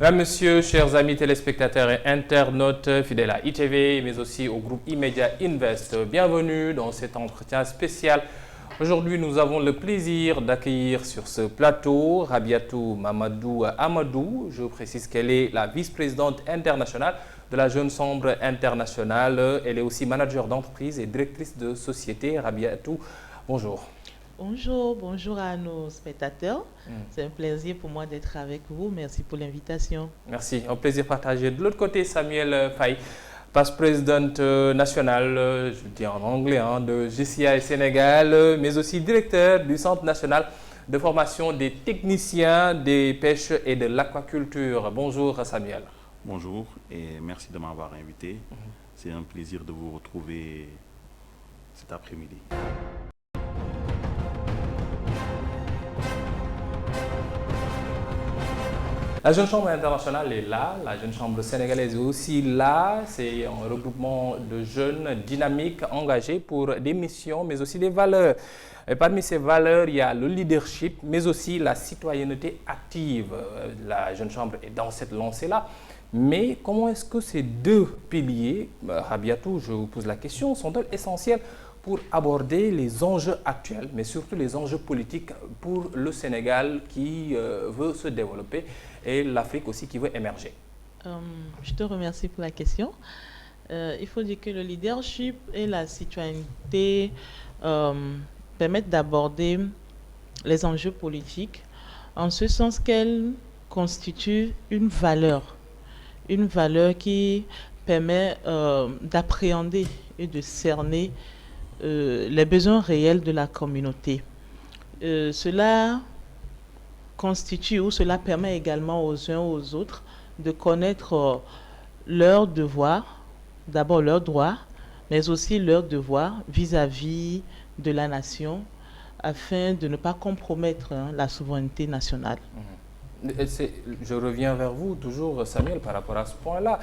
Mesdames, Messieurs, chers amis téléspectateurs et internautes fidèles à ITV, mais aussi au groupe E-Media Invest, bienvenue dans cet entretien spécial. Aujourd'hui, nous avons le plaisir d'accueillir sur ce plateau Rabiatou Mamadou Amadou. Je précise qu'elle est la vice-présidente internationale de la Jeune Chambre internationale. Elle est aussi manager d'entreprise et directrice de société. Rabiatou, bonjour. Bonjour à nos spectateurs. C'est un plaisir pour moi d'être avec vous. Merci pour l'invitation. Merci, un plaisir partagé. De l'autre côté, Samuel Faye, vice-présidente nationale, je dis en anglais, de GCI Sénégal, mais aussi directeur du Centre national de formation des techniciens des pêches et de l'aquaculture. Bonjour Samuel. Bonjour et merci de m'avoir invité. C'est un plaisir de vous retrouver cet après-midi. La Jeune Chambre internationale est là, la Jeune Chambre sénégalaise est aussi là. C'est un regroupement de jeunes dynamiques, engagés pour des missions, mais aussi des valeurs. Et parmi ces valeurs, il y a le leadership, mais aussi la citoyenneté active. La Jeune Chambre est dans cette lancée-là. Mais comment est-ce que ces deux piliers, Rabiatou, je vous pose la question, sont-ils essentiels pour aborder les enjeux actuels, mais surtout les enjeux politiques pour le Sénégal qui veut se développer et l'Afrique aussi qui veut émerger? Je te remercie pour la question. Il faut dire que le leadership et la citoyenneté permettent d'aborder les enjeux politiques en ce sens qu'elles constituent une valeur qui permet d'appréhender et de cerner les besoins réels de la communauté. Cela constitue ou cela permet également aux uns aux autres de connaître leurs devoirs, d'abord leurs droits, mais aussi leurs devoirs vis-à-vis de la nation afin de ne pas compromettre la souveraineté nationale. Je reviens vers vous toujours, Samuel, par rapport à ce point-là.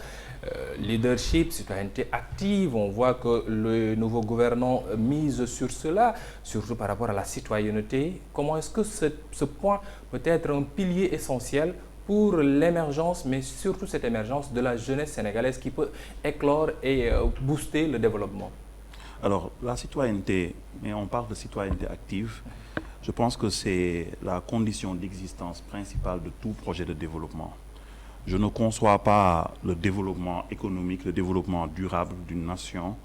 Leadership, citoyenneté active, on voit que le nouveau gouvernement mise sur cela, surtout par rapport à la citoyenneté. Comment est-ce que ce point peut être un pilier essentiel pour l'émergence, mais surtout cette émergence de la jeunesse sénégalaise qui peut éclore et booster le développement? Alors, la citoyenneté, mais on parle de citoyenneté active, je pense que c'est la condition d'existence principale de tout projet de développement. Je ne conçois pas le développement économique, le développement durable d'une nation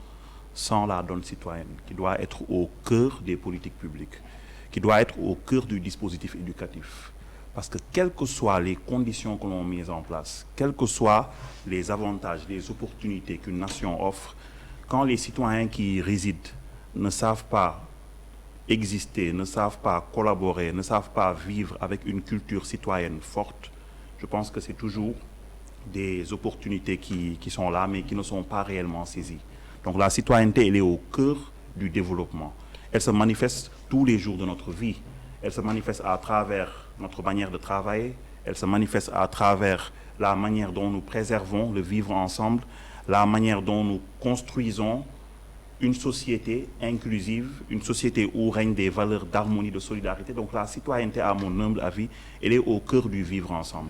sans la donne citoyenne, qui doit être au cœur des politiques publiques, qui doit être au cœur du dispositif éducatif. Parce que quelles que soient les conditions que l'on met en place, quels que soient les avantages, les opportunités qu'une nation offre, quand les citoyens qui y résident ne savent pas exister, ne savent pas collaborer, ne savent pas vivre avec une culture citoyenne forte, je pense que c'est toujours des opportunités qui sont là, mais qui ne sont pas réellement saisies. Donc la citoyenneté, elle est au cœur du développement. Elle se manifeste tous les jours de notre vie. Elle se manifeste à travers notre manière de travailler. Elle se manifeste à travers la manière dont nous préservons le vivre ensemble, la manière dont nous construisons une société inclusive, une société où règnent des valeurs d'harmonie, de solidarité. Donc la citoyenneté, à mon humble avis, elle est au cœur du vivre ensemble.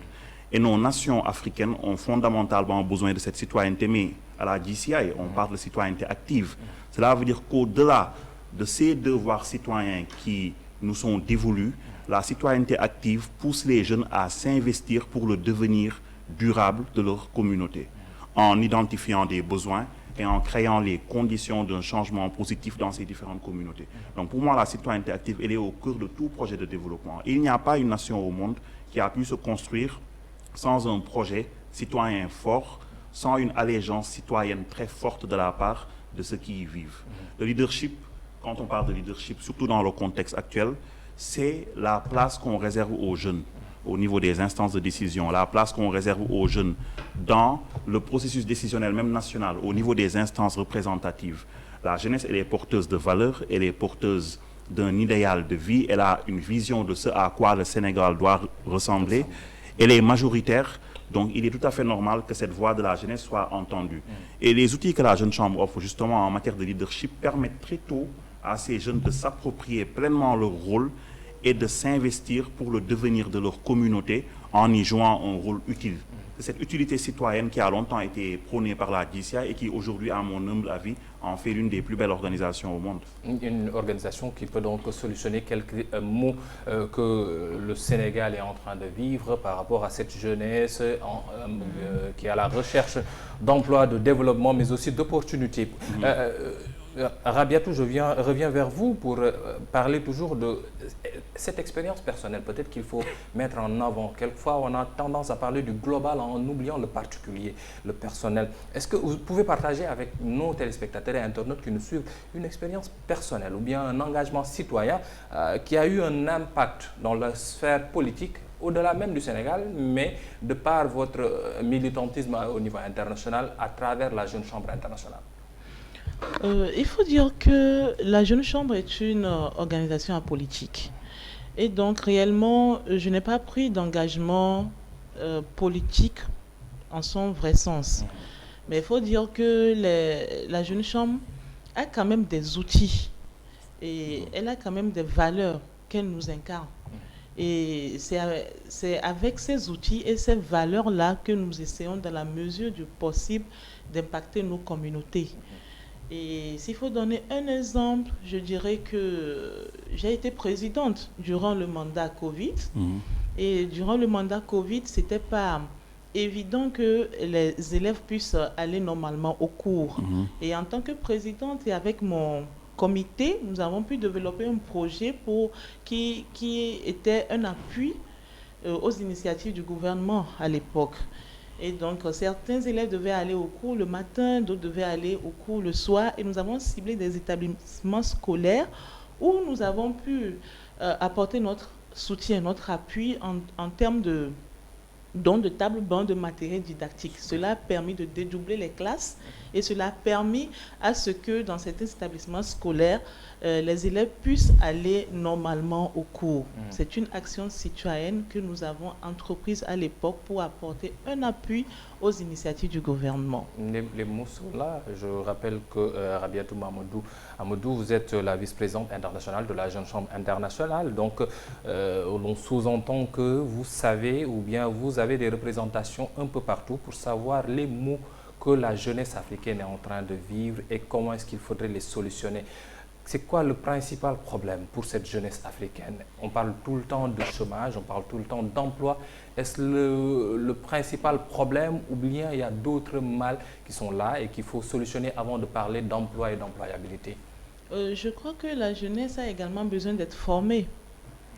Et nos nations africaines ont fondamentalement besoin de cette citoyenneté, mais à la GCI, on parle de citoyenneté active. Cela veut dire qu'au-delà de ces devoirs citoyens qui nous sont dévolus, la citoyenneté active pousse les jeunes à s'investir pour le devenir durable de leur communauté, en identifiant des besoins et en créant les conditions d'un changement positif dans ces différentes communautés. Donc pour moi, la citoyenneté active, elle est au cœur de tout projet de développement. Il n'y a pas une nation au monde qui a pu se construire sans un projet citoyen fort, sans une allégeance citoyenne très forte de la part de ceux qui y vivent. Le leadership, quand on parle de leadership, surtout dans le contexte actuel, c'est la place qu'on réserve aux jeunes au niveau des instances de décision, la place qu'on réserve aux jeunes dans le processus décisionnel, même national, au niveau des instances représentatives. La jeunesse, elle est porteuse de valeurs, elle est porteuse d'un idéal de vie, elle a une vision de ce à quoi le Sénégal doit ressembler. Elle est majoritaire, donc il est tout à fait normal que cette voix de la jeunesse soit entendue. Et les outils que la Jeune Chambre offre justement en matière de leadership permettent très tôt à ces jeunes de s'approprier pleinement leur rôle et de s'investir pour le devenir de leur communauté en y jouant un rôle utile. Cette utilité citoyenne qui a longtemps été prônée par la DCI et qui aujourd'hui, à mon humble avis, en fait l'une des plus belles organisations au monde. Une organisation qui peut donc solutionner quelques maux que le Sénégal est en train de vivre par rapport à cette jeunesse qui est à la recherche d'emploi, de développement, mais aussi d'opportunités. Rabiatou, je reviens vers vous pour parler toujours de cette expérience personnelle. Peut-être qu'il faut mettre en avant. Quelquefois, on a tendance à parler du global en oubliant le particulier, le personnel. Est-ce que vous pouvez partager avec nos téléspectateurs et internautes qui nous suivent une expérience personnelle ou bien un engagement citoyen qui a eu un impact dans la sphère politique au-delà même du Sénégal, mais de par votre militantisme au niveau international à travers la Jeune Chambre internationale? Il faut dire que la Jeune Chambre est une organisation apolitique. Et donc, réellement, je n'ai pas pris d'engagement politique en son vrai sens. Mais il faut dire que la Jeune Chambre a quand même des outils et elle a quand même des valeurs qu'elle nous incarne. Et c'est avec ces outils et ces valeurs-là que nous essayons, dans la mesure du possible, d'impacter nos communautés. Et s'il faut donner un exemple, je dirais que j'ai été présidente durant le mandat Covid. Et durant le mandat Covid, ce n'était pas évident que les élèves puissent aller normalement au cours. Et en tant que présidente et avec mon comité, nous avons pu développer un projet qui était un appui aux initiatives du gouvernement à l'époque. Et donc, certains élèves devaient aller au cours le matin, d'autres devaient aller au cours le soir. Et nous avons ciblé des établissements scolaires où nous avons pu apporter notre soutien, notre appui en termes de dons de tables, bancs, de matériel didactique. Cela a permis de dédoubler les classes et cela a permis à ce que dans certains établissements scolaires, les élèves puissent aller normalement au cours. C'est une action citoyenne que nous avons entreprise à l'époque pour apporter un appui aux initiatives du gouvernement. Les mots sont là. Je rappelle que Rabiatou Amadou, vous êtes la vice-présidente internationale de la Jeune Chambre internationale. Donc, on sous-entend que vous savez ou bien vous avez des représentations un peu partout pour savoir les mots que la jeunesse africaine est en train de vivre et comment est-ce qu'il faudrait les solutionner. C'est quoi le principal problème pour cette jeunesse africaine? On parle tout le temps de chômage, on parle tout le temps d'emploi. Est-ce le principal problème ou bien il y a d'autres mal qui sont là et qu'il faut solutionner avant de parler d'emploi et d'employabilité? Je crois que la jeunesse a également besoin d'être formée,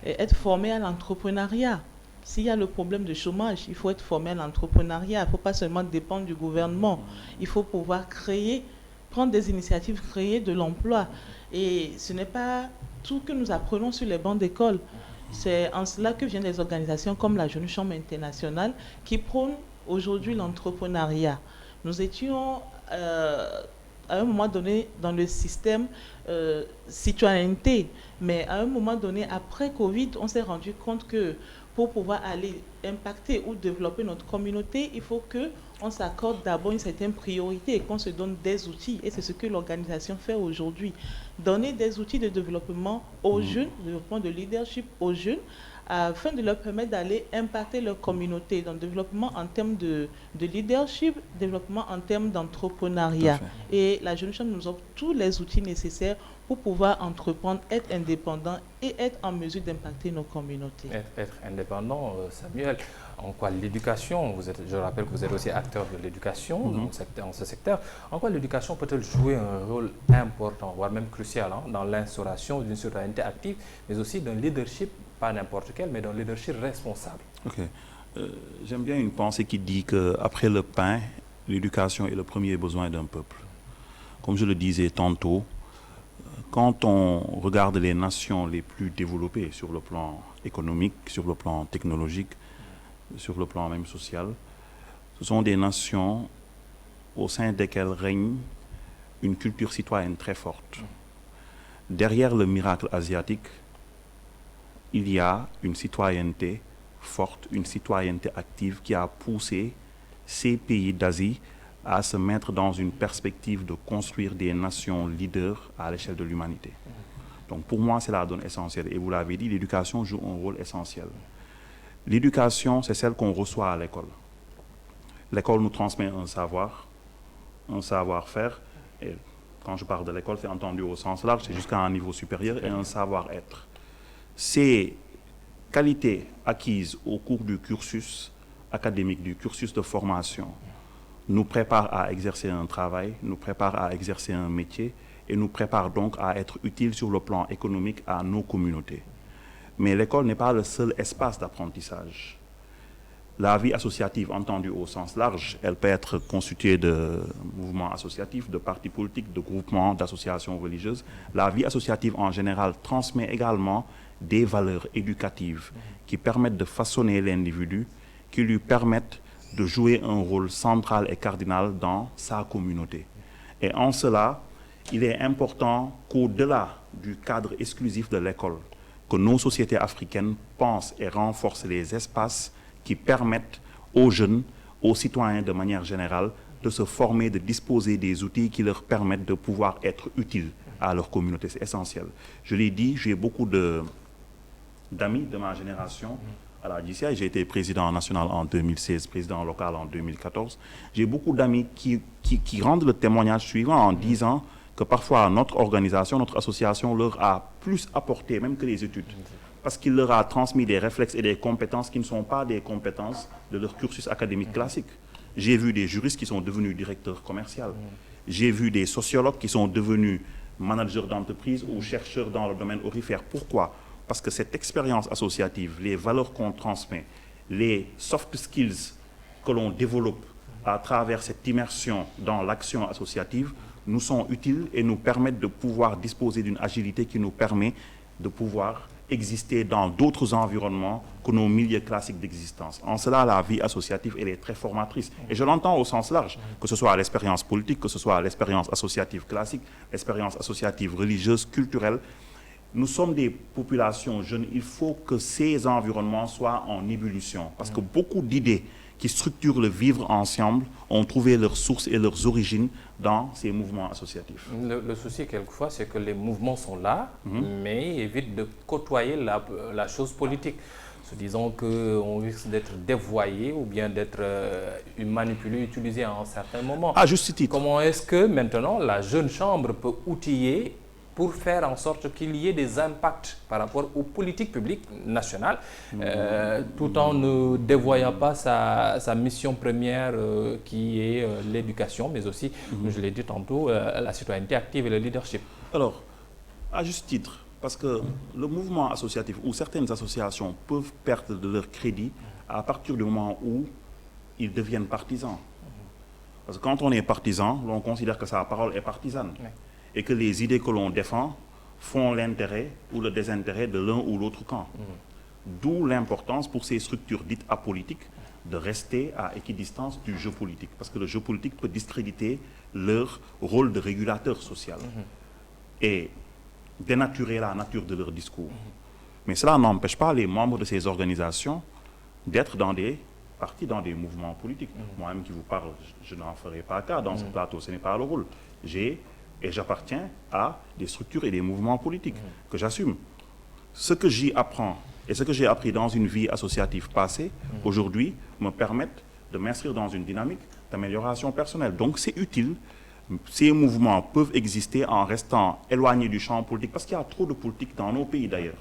et être formée à l'entrepreneuriat. S'il y a le problème de chômage, il faut être formé à l'entrepreneuriat. Il ne faut pas seulement dépendre du gouvernement. Il faut pouvoir prendre des initiatives, créer de l'emploi. Et ce n'est pas tout que nous apprenons sur les bancs d'école. C'est en cela que viennent des organisations comme la Jeune Chambre internationale qui prônent aujourd'hui l'entrepreneuriat. Nous étions à un moment donné dans le système citoyenneté, mais à un moment donné, après Covid, on s'est rendu compte que pour pouvoir aller impacter ou développer notre communauté, il faut qu'on s'accorde d'abord une certaine priorité et qu'on se donne des outils. Et c'est ce que l'organisation fait aujourd'hui. Donner des outils de développement aux jeunes, de développement de leadership aux jeunes, afin de leur permettre d'aller impacter leur communauté dans le développement en termes de leadership, développement en termes d'entrepreneuriat. Et la Jeune Chambre nous offre tous les outils nécessaires pour pouvoir entreprendre, être indépendant et être en mesure d'impacter nos communautés. Être indépendant, Samuel, en quoi l'éducation, je rappelle que vous êtes aussi acteur de l'éducation dans ce secteur, en quoi l'éducation peut-elle jouer un rôle important, voire même crucial, dans l'instauration d'une citoyenneté active, mais aussi d'un leadership, pas n'importe quel, mais d'un leadership responsable? J'aime bien une pensée qui dit qu'après le pain, l'éducation est le premier besoin d'un peuple. Comme je le disais tantôt, quand on regarde les nations les plus développées sur le plan économique, sur le plan technologique, sur le plan même social, ce sont des nations au sein desquelles règne une culture citoyenne très forte. Derrière le miracle asiatique, il y a une citoyenneté forte, une citoyenneté active qui a poussé ces pays d'Asie à se mettre dans une perspective de construire des nations leaders à l'échelle de l'humanité. Donc pour moi, c'est la donne essentielle. Et vous l'avez dit, l'éducation joue un rôle essentiel. L'éducation, c'est celle qu'on reçoit à l'école. L'école nous transmet un savoir-faire, et quand je parle de l'école, c'est entendu au sens large, c'est jusqu'à un niveau supérieur, et un savoir-être. Ces qualités acquises au cours du cursus académique, du cursus de formation, nous préparent à exercer un travail, nous préparent à exercer un métier, et nous préparent donc à être utiles sur le plan économique à nos communautés. Mais l'école n'est pas le seul espace d'apprentissage. La vie associative, entendue au sens large, elle peut être constituée de mouvements associatifs, de partis politiques, de groupements, d'associations religieuses. La vie associative, en général, transmet également des valeurs éducatives qui permettent de façonner l'individu, qui lui permettent de jouer un rôle central et cardinal dans sa communauté. Et en cela, il est important qu'au-delà du cadre exclusif de l'école, que nos sociétés africaines pensent et renforcent les espaces qui permettent aux jeunes, aux citoyens de manière générale, de se former, de disposer des outils qui leur permettent de pouvoir être utiles à leur communauté. C'est essentiel. Je l'ai dit, j'ai beaucoup d'amis de ma génération à la GCI. J'ai été président national en 2016, président local en 2014. J'ai beaucoup d'amis qui rendent le témoignage suivant en disant que parfois notre organisation, notre association leur a plus apporté même que les études. Parce qu'il leur a transmis des réflexes et des compétences qui ne sont pas des compétences de leur cursus académique classique. J'ai vu des juristes qui sont devenus directeurs commerciaux. J'ai vu des sociologues qui sont devenus managers d'entreprise ou chercheurs dans le domaine aurifère. Pourquoi? Parce que cette expérience associative, les valeurs qu'on transmet, les soft skills que l'on développe à travers cette immersion dans l'action associative nous sont utiles et nous permettent de pouvoir disposer d'une agilité qui nous permet de pouvoir exister dans d'autres environnements que nos milieux classiques d'existence. En cela, la vie associative, elle est très formatrice. Et je l'entends au sens large, que ce soit l'expérience politique, que ce soit l'expérience associative classique, l'expérience associative religieuse, culturelle. Nous sommes des populations jeunes. Il faut que ces environnements soient en ébullition. Parce que beaucoup d'idées qui structurent le vivre ensemble ont trouvé leurs sources et leurs origines dans ces mouvements associatifs. Le souci, quelquefois, c'est que les mouvements sont là, mais évitent de côtoyer la chose politique. Se disant qu'on risque d'être dévoyé ou bien d'être manipulé, utilisé à un certain moment. À juste titre. Comment est-ce que maintenant la jeune chambre peut outiller pour faire en sorte qu'il y ait des impacts par rapport aux politiques publiques nationales, tout en ne dévoyant pas sa mission première qui est l'éducation, mais aussi, comme je l'ai dit tantôt, la citoyenneté active et le leadership. Alors, à juste titre, parce que le mouvement associatif ou certaines associations peuvent perdre de leur crédit à partir du moment où ils deviennent partisans. Parce que quand on est partisan, on considère que sa parole est partisane. Oui. Et que les idées que l'on défend font l'intérêt ou le désintérêt de l'un ou l'autre camp. D'où l'importance pour ces structures dites apolitiques de rester à équidistance du jeu politique. Parce que le jeu politique peut discréditer leur rôle de régulateur social et dénaturer la nature de leur discours. Mais cela n'empêche pas les membres de ces organisations d'être dans des partis, dans des mouvements politiques. Moi-même qui vous parle, je n'en ferai pas cas dans ce plateau, ce n'est pas le rôle. Et j'appartiens à des structures et des mouvements politiques que j'assume. Ce que j'y apprends et ce que j'ai appris dans une vie associative passée, aujourd'hui, me permettent de m'inscrire dans une dynamique d'amélioration personnelle. Donc c'est utile. Ces mouvements peuvent exister en restant éloignés du champ politique, parce qu'il y a trop de politique dans nos pays d'ailleurs.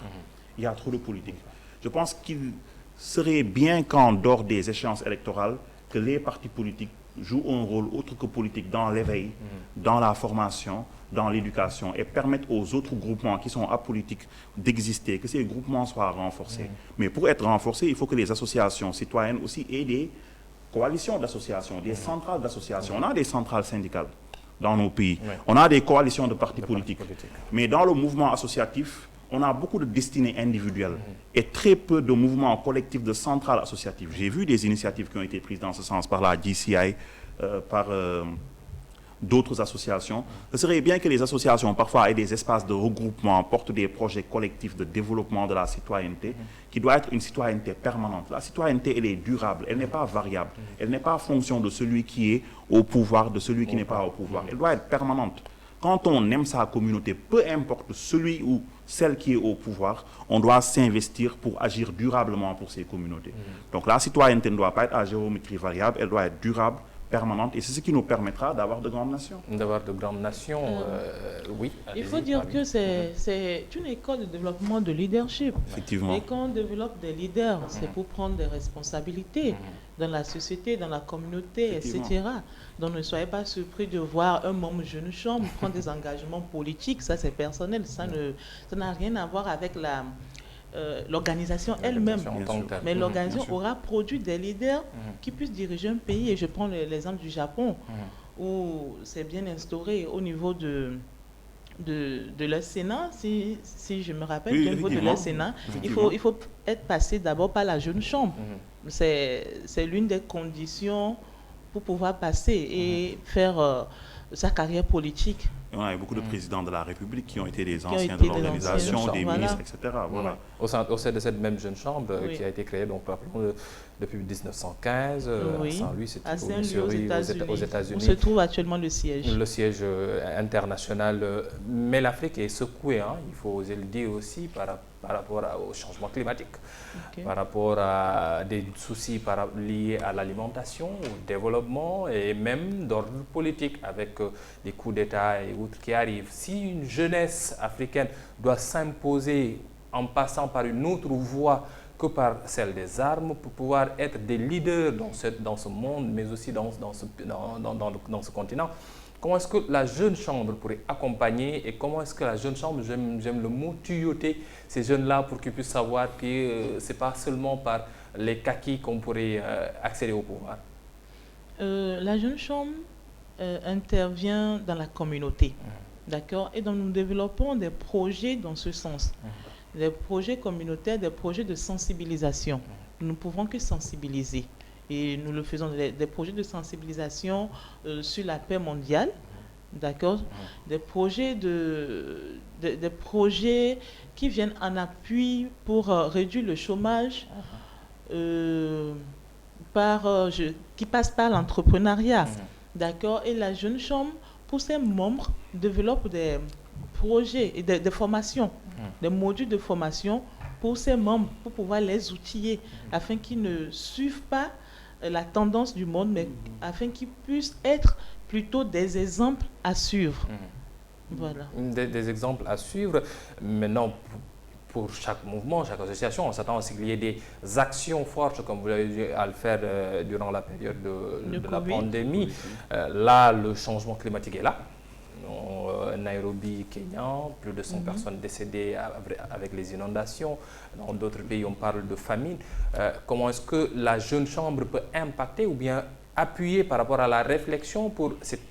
Il y a trop de politique. Je pense qu'il serait bien qu'en dehors des échéances électorales, que les partis politiques jouent un rôle autre que politique dans l'éveil, dans la formation, dans l'éducation et permettent aux autres groupements qui sont apolitiques d'exister, que ces groupements soient renforcés. Mais pour être renforcés, il faut que les associations citoyennes aussi aient des coalitions d'associations, des centrales d'associations. On a des centrales syndicales dans nos pays. On a des coalitions de partis politiques. Mais dans le mouvement associatif, on a beaucoup de destinées individuelles et très peu de mouvements collectifs de centrales associatives. J'ai vu des initiatives qui ont été prises dans ce sens par la GCI, par d'autres associations. Ce serait bien que les associations parfois aient des espaces de regroupement, portent des projets collectifs de développement de la citoyenneté, qui doit être une citoyenneté permanente. La citoyenneté, elle est durable, elle n'est pas variable, elle n'est pas en fonction de celui qui est au pouvoir, de celui qui n'est pas au pouvoir. Elle doit être permanente. quand on aime sa communauté, peu importe celui ou celle qui est au pouvoir, on doit s'investir pour agir durablement pour ces communautés. Donc la citoyenneté ne doit pas être à géométrie variable, elle doit être durable, permanente, et c'est ce qui nous permettra d'avoir de grandes nations. D'avoir de grandes nations, oui. Il faut dire que c'est une école de développement de leadership. Effectivement. Et quand on développe des leaders, c'est pour prendre des responsabilités dans la société, dans la communauté, etc. Donc ne soyez pas surpris de voir un membre jeune chambre prendre des engagements politiques. Ça, c'est personnel. Ça n'a rien à voir avec l'organisation elle-même. Mais l'organisation aura produit des leaders qui puissent diriger un pays. Et je prends l'exemple du Japon, où c'est bien instauré au niveau de leur Sénat, si je me rappelle, au niveau de leur Sénat, il faut être passé d'abord par la jeune chambre. C'est l'une des conditions pour pouvoir passer et faire sa carrière politique. Et on a eu beaucoup de présidents de la République qui ont été des anciens de l'organisation, des ministres, etc. Voilà. Au sein de cette même jeune chambre qui a été créée, donc rappelons, depuis 1915, à Saint-Louis, c'était aux États-Unis. Où se trouve actuellement le siège. Le siège international. Mais l'Afrique est secouée, hein, il faut oser le dire aussi, par rapport au changement climatique, par rapport à des soucis liés à l'alimentation, au développement et même d'ordre politique avec des coups d'État et autres qui arrivent. Si une jeunesse africaine doit s'imposer en passant par une autre voie que par celle des armes pour pouvoir être des leaders dans ce monde, mais aussi dans ce continent, comment est-ce que la jeune chambre pourrait accompagner et comment est-ce que la jeune chambre, j'aime le mot, tuyauter ces jeunes-là pour qu'ils puissent savoir que ce n'est pas seulement par les kaki qu'on pourrait accéder au pouvoir? La jeune chambre intervient dans la communauté, d'accord? Et donc nous développons des projets dans ce sens, des projets communautaires, des projets de sensibilisation. Nous ne pouvons que sensibiliser. Et nous le faisons, des projets de sensibilisation sur la paix mondiale, d'accord, des projets qui viennent en appui pour réduire le chômage, qui passe par l'entrepreneuriat, d'accord. Et la jeune chambre, pour ses membres, développe des projets et des formations, des modules de formation pour ses membres, pour pouvoir les outiller, afin qu'ils ne suivent pas la tendance du monde, mais afin qu'ils puissent être plutôt des exemples à suivre. Voilà. Des exemples à suivre. Maintenant, pour chaque mouvement, chaque association, on s'attend aussi qu'il y ait des actions fortes, comme vous l'avez dit, à le faire durant la période de la pandémie. Là, le changement climatique est là. Nairobi, Kenya, plus de 100 personnes décédées avec les inondations. Dans d'autres pays, on parle de famine. Comment est-ce que la jeune chambre peut impacter ou bien appuyer par rapport à la réflexion pour cette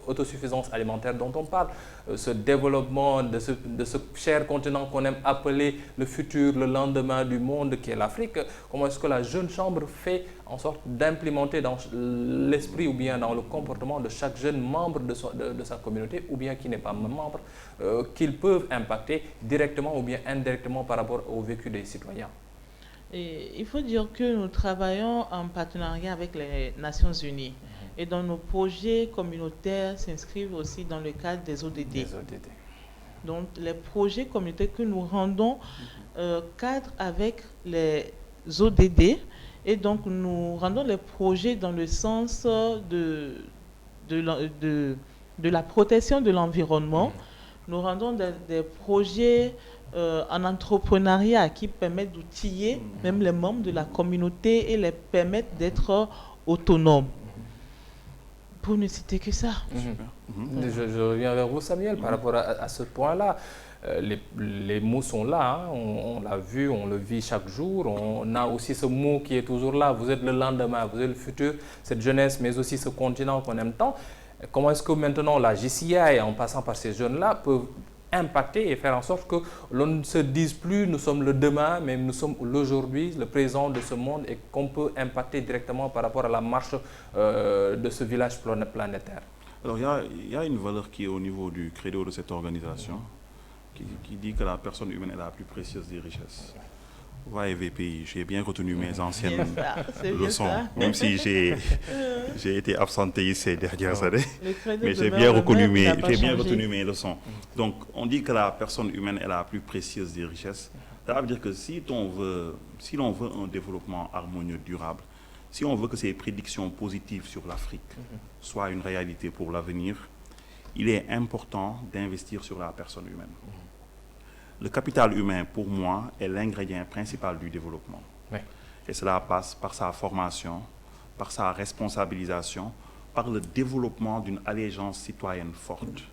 autosuffisance alimentaire dont on parle, ce développement de ce cher continent qu'on aime appeler le futur, le lendemain du monde qui est l'Afrique? Comment est-ce que la jeune chambre fait en sorte d'implémenter dans l'esprit ou bien dans le comportement de chaque jeune membre de sa communauté ou bien qui n'est pas membre, qu'ils peuvent impacter directement ou bien indirectement par rapport au vécu des citoyens? Et il faut dire que nous travaillons en partenariat avec les Nations Unies. Et donc nos projets communautaires s'inscrivent aussi dans le cadre des ODD. Donc les projets communautaires que nous rendons cadrent avec les ODD. Et donc nous rendons les projets dans le sens de la protection de l'environnement. Nous rendons des projets en entrepreneuriat qui permettent d'outiller même les membres de la communauté et les permettent d'être autonomes. Pour ne citer que ça. Je reviens vers vous, Samuel, par rapport à ce point-là. Les mots sont là, hein. On l'a vu, on le vit chaque jour. On a aussi ce mot qui est toujours là. Vous êtes le lendemain, vous êtes le futur, cette jeunesse, mais aussi ce continent qu'on aime tant. Comment est-ce que maintenant la JCI, en passant par ces jeunes-là, peuvent impacter et faire en sorte que l'on ne se dise plus nous sommes le demain, mais nous sommes l'aujourd'hui, le présent de ce monde et qu'on peut impacter directement par rapport à la marche de ce village planétaire? Alors il y a une valeur qui est au niveau du credo de cette organisation qui dit que la personne humaine est la plus précieuse des richesses. Ouais, VPI, j'ai bien retenu mes anciennes C'est bien leçons, ça. même si j'ai été absentéiste ces dernières années. Le credo Mais j'ai demeure bien, le même, il n'a pas j'ai bien changé. retenu mes leçons. Donc, on dit que la personne humaine est la plus précieuse des richesses. Ça veut dire que si l'on veut un développement harmonieux, durable, si on veut que ces prédictions positives sur l'Afrique soient une réalité pour l'avenir, il est important d'investir sur la personne humaine. Le capital humain, pour moi, est l'ingrédient principal du développement. Oui. Et cela passe par sa formation, par sa responsabilisation, par le développement d'une allégeance citoyenne forte.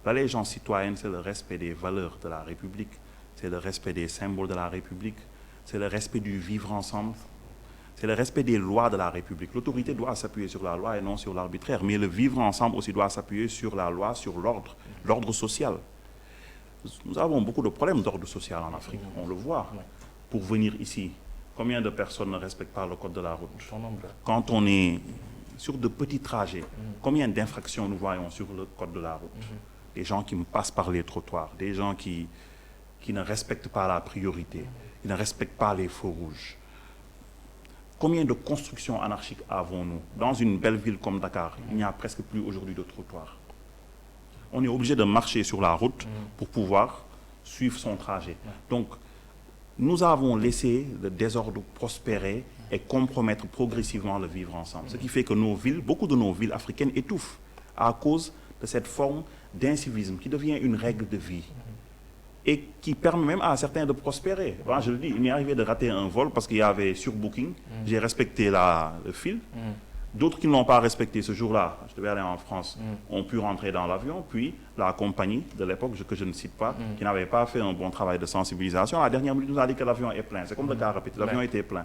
L'allégeance citoyenne, c'est le respect des valeurs de la République, c'est le respect des symboles de la République, c'est le respect du vivre ensemble, c'est le respect des lois de la République. L'autorité doit s'appuyer sur la loi et non sur l'arbitraire, mais le vivre ensemble aussi doit s'appuyer sur la loi, sur l'ordre social. Nous avons beaucoup de problèmes d'ordre social en Afrique, on le voit. Pour venir ici, combien de personnes ne respectent pas le code de la route? Quand on est sur de petits trajets, combien d'infractions nous voyons sur le code de la route? Des gens qui me passent par les trottoirs, des gens qui ne respectent pas la priorité, qui ne respectent pas les feux rouges. Combien de constructions anarchiques avons-nous? Dans une belle ville comme Dakar, il n'y a presque plus aujourd'hui de trottoirs. On est obligé de marcher sur la route pour pouvoir suivre son trajet. Donc, nous avons laissé le désordre prospérer et compromettre progressivement le vivre ensemble. Ce qui fait que nos villes, beaucoup de nos villes africaines étouffent à cause de cette forme d'incivisme qui devient une règle de vie et qui permet même à certains de prospérer. Bon, je le dis, il m'est arrivé de rater un vol parce qu'il y avait surbooking. J'ai respecté le fil. D'autres qui ne l'ont pas respecté ce jour-là, je devais aller en France, ont pu rentrer dans l'avion, puis la compagnie de l'époque, que je ne cite pas, qui n'avait pas fait un bon travail de sensibilisation, à la dernière minute nous a dit que l'avion est plein. C'est comme le cas répété, l'avion était plein.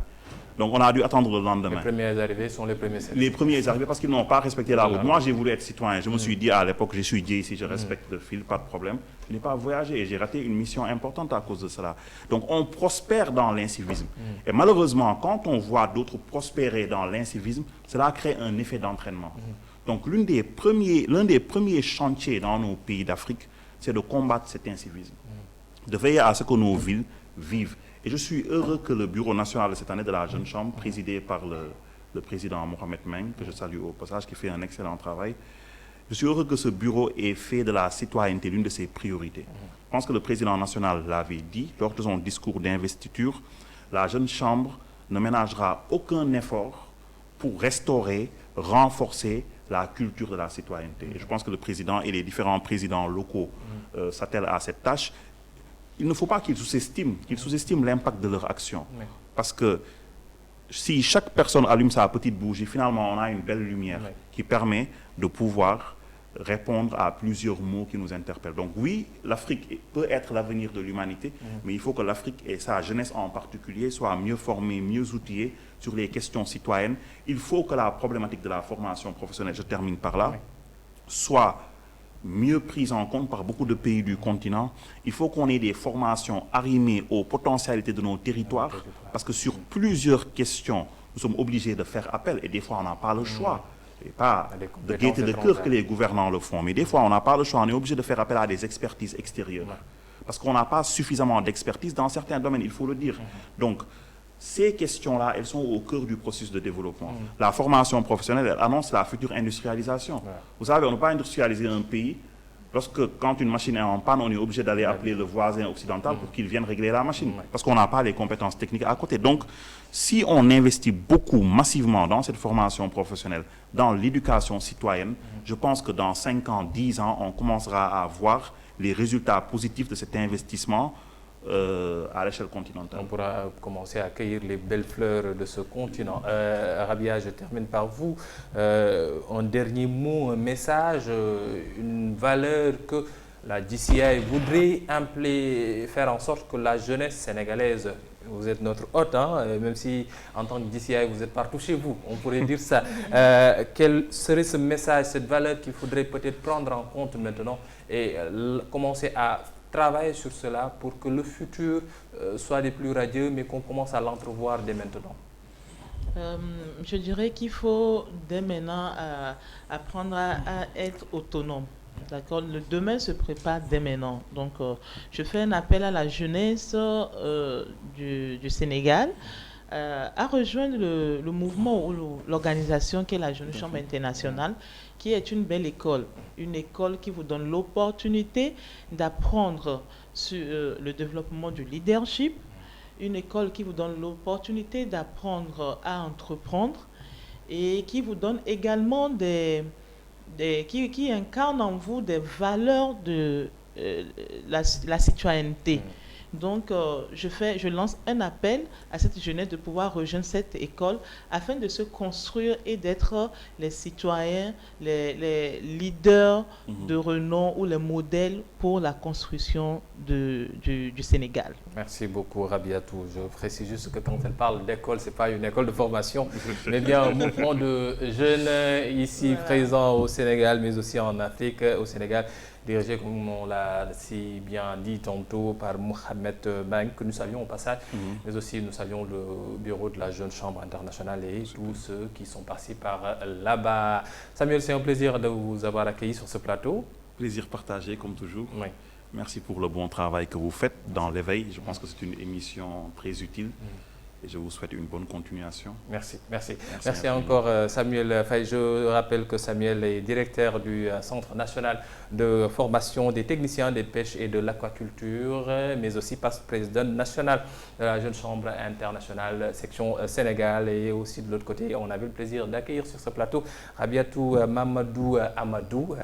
Donc on a dû attendre le lendemain. Les premiers arrivés sont les premiers servis. Les premiers arrivés parce qu'ils n'ont pas respecté la route. Moi, j'ai voulu être citoyen. Je me suis dit à l'époque, je suis Dieu ici, je respecte le fil, pas de problème. Je n'ai pas voyagé et j'ai raté une mission importante à cause de cela. Donc on prospère dans l'incivisme. Et malheureusement, quand on voit d'autres prospérer dans l'incivisme, cela crée un effet d'entraînement. Donc l'un des premiers chantiers dans nos pays d'Afrique, c'est de combattre cet incivisme. De veiller à ce que nos villes vivent. Et je suis heureux que le Bureau national de cette année de la Jeune Chambre, présidé par le président Mohamed Meng, que je salue au passage, qui fait un excellent travail, je suis heureux que ce bureau ait fait de la citoyenneté l'une de ses priorités. Je pense que le président national l'avait dit lors de son discours d'investiture, la Jeune Chambre ne ménagera aucun effort pour restaurer, renforcer la culture de la citoyenneté. Et je pense que le président et les différents présidents locaux s'attellent à cette tâche. Il ne faut pas qu'ils sous-estiment l'impact de leur action. Oui. Parce que si chaque personne allume sa petite bougie, finalement, on a une belle lumière qui permet de pouvoir répondre à plusieurs mots qui nous interpellent. Donc oui, l'Afrique peut être l'avenir de l'humanité, mais il faut que l'Afrique et sa jeunesse en particulier soient mieux formée, mieux outillée sur les questions citoyennes. Il faut que la problématique de la formation professionnelle, je termine par là, soit mieux prise en compte par beaucoup de pays du continent. Il faut qu'on ait des formations arrimées aux potentialités de nos territoires, parce que sur plusieurs questions, nous sommes obligés de faire appel, et des fois on n'a pas le choix. Ce n'est pas de gaieté de cœur que les gouvernants le font, mais des fois on n'a pas le choix, on est obligé de faire appel à des expertises extérieures. Parce qu'on n'a pas suffisamment d'expertise dans certains domaines, il faut le dire. Donc, ces questions-là, elles sont au cœur du processus de développement. La formation professionnelle, elle annonce la future industrialisation. Vous savez, on ne peut pas industrialiser un pays quand une machine est en panne, on est obligé d'aller appeler le voisin occidental pour qu'il vienne régler la machine, parce qu'on n'a pas les compétences techniques à côté. Donc, si on investit beaucoup, massivement dans cette formation professionnelle, dans l'éducation citoyenne, je pense que dans 5 ans, 10 ans, on commencera à voir les résultats positifs de cet investissement à l'échelle continentale. On pourra commencer à cueillir les belles fleurs de ce continent. Rabia, je termine par vous. Un dernier mot, un message, une valeur que la DCI voudrait faire en sorte que la jeunesse sénégalaise, vous êtes notre hôte, hein, même si en tant que DCI vous êtes partout chez vous, on pourrait dire ça. Quel serait ce message, cette valeur qu'il faudrait peut-être prendre en compte maintenant et commencer à travailler sur cela pour que le futur soit des plus radieux, mais qu'on commence à l'entrevoir dès maintenant? Je dirais qu'il faut dès maintenant apprendre à être autonome. D'accord, le demain se prépare dès maintenant. Donc, je fais un appel à la jeunesse du Sénégal à rejoindre le mouvement ou l'organisation qui est la Jeune Chambre internationale, qui est une belle école. Une école qui vous donne l'opportunité d'apprendre sur le développement du leadership. Une école qui vous donne l'opportunité d'apprendre à entreprendre et qui vous donne également qui incarne en vous des valeurs de la citoyenneté. Donc, je lance un appel à cette jeunesse de pouvoir rejoindre cette école afin de se construire et d'être les citoyens, les leaders de renom ou les modèles pour la construction du Sénégal. Merci beaucoup, Rabiatou. Je précise juste que quand elle parle d'école, ce n'est pas une école de formation, mais bien un mouvement de jeunes ici présents au Sénégal, mais aussi en Afrique, au Sénégal, dirigé, comme on l'a si bien dit tantôt, par Mohamed Bang, que nous savions au passage, mais aussi nous savions le bureau de la Jeune Chambre internationale et tous ceux qui sont passés par là-bas. Samuel, c'est un plaisir de vous avoir accueilli sur ce plateau. Plaisir partagé, comme toujours. Oui. Merci pour le bon travail que vous faites dans l'éveil. Je pense que c'est une émission très utile. Et je vous souhaite une bonne continuation. Merci, merci. Merci encore Samuel Faye. Je rappelle que Samuel est directeur du Centre national de formation des techniciens des pêches et de l'aquaculture, mais aussi président national de la Jeune Chambre internationale, section Sénégal. Et aussi de l'autre côté, on avait le plaisir d'accueillir sur ce plateau Rabiatou Mamadou Amadou,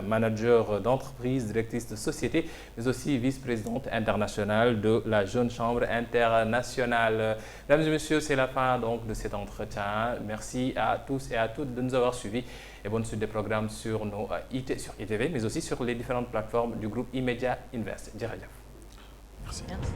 manager d'entreprise, directrice de société, mais aussi vice-présidente internationale de la Jeune Chambre internationale. Mesdames et messieurs, c'est la fin donc de cet entretien. Merci à tous et à toutes de nous avoir suivis et bonne suite des programmes sur sur ITV, mais aussi sur les différentes plateformes du groupe E-Media Invest. Merci. Merci.